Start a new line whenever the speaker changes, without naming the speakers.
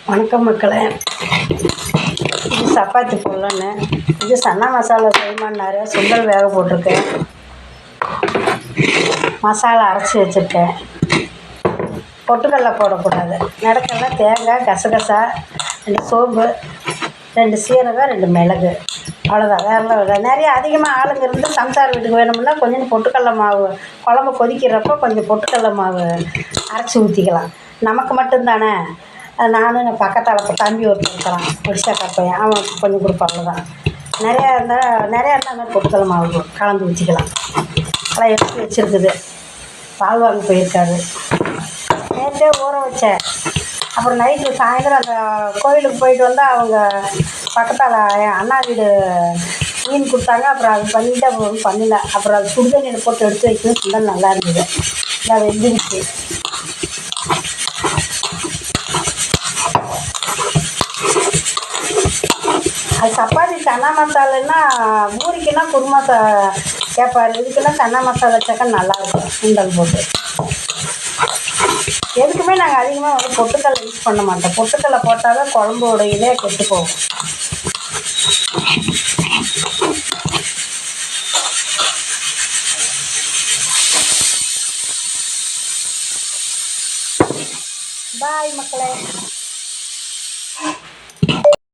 வணக்கம் மக்களே, இது சப்பாத்தி போடலான்னு இது சன்னா மசாலா செய்யமான்னாரு. சுண்டல் வேக போட்டிருக்கேன், மசாலா அரைச்சி வச்சுருக்கேன். பொட்டுக்கடலை போடக்கூடாது. நடக்கடலை, தேங்காய், கசகசா, 2 சோம்பு, 2 சீரகம், 2 மிளகு, அவ்வளோதான். வேறு நிறைய அதிகமாக ஆளுங்க இருந்து சம்சார வீட்டுக்கு வேணும்னா கொஞ்சம் பொட்டுக்கடலை மாவு குழம்பு கொதிக்கிறப்போ கொஞ்சம் பொட்டுக்கடலை மாவு அரைச்சி ஊற்றிக்கலாம். நமக்கு மட்டும்தானே. நானும் பக்கத்தால் தம்பி ஒருத்தர் இருக்கிறான், ஒடிசாக்கார பையன், அவனுக்கு கொஞ்சம் கொடுப்பேன், அவ்வளோதான். நிறையா இருந்தால் அந்த பொட்டுக்கடலை மாவு கலந்து ஊற்றிக்கலாம். அதெல்லாம் எடுத்து வச்சுருக்குது. பால் வாங்க போயிருக்காரு. நேற்றே ஊற வச்சேன். அப்புறம் நைட்டு சாயந்தரம் அந்த கோயிலுக்கு போயிட்டு வந்தால் அவங்க பக்கத்தால் என் அண்ணா வீடு மீன் கொடுத்தாங்க. அப்புறம் அது பண்ணிவிட்டு அப்புறம் பண்ணல. அப்புறம் அது சுடுதண்ணியில் போட்டு எடுத்து வைக்கணும். சுண்டல் நல்லா இருந்தது. அதை வெந்துருச்சு. அது சப்பாத்தி சன்னா மசாலான்னா பூரிக்குன்னா குருமா கேட்பாரு. இதுக்குன்னா சன்னா மசாலா வச்சாக்கா நல்லாயிருக்கும் சுண்டல் போட்டு. எதுக்குமே நாங்கள் அதிகமாக பொட்டுக்கடலை யூஸ் பண்ண மாட்டோம். பொட்டுக்கடலை போட்டால் தான் குழம்போட இதே கெட்டு போகும். பாய் மக்களே.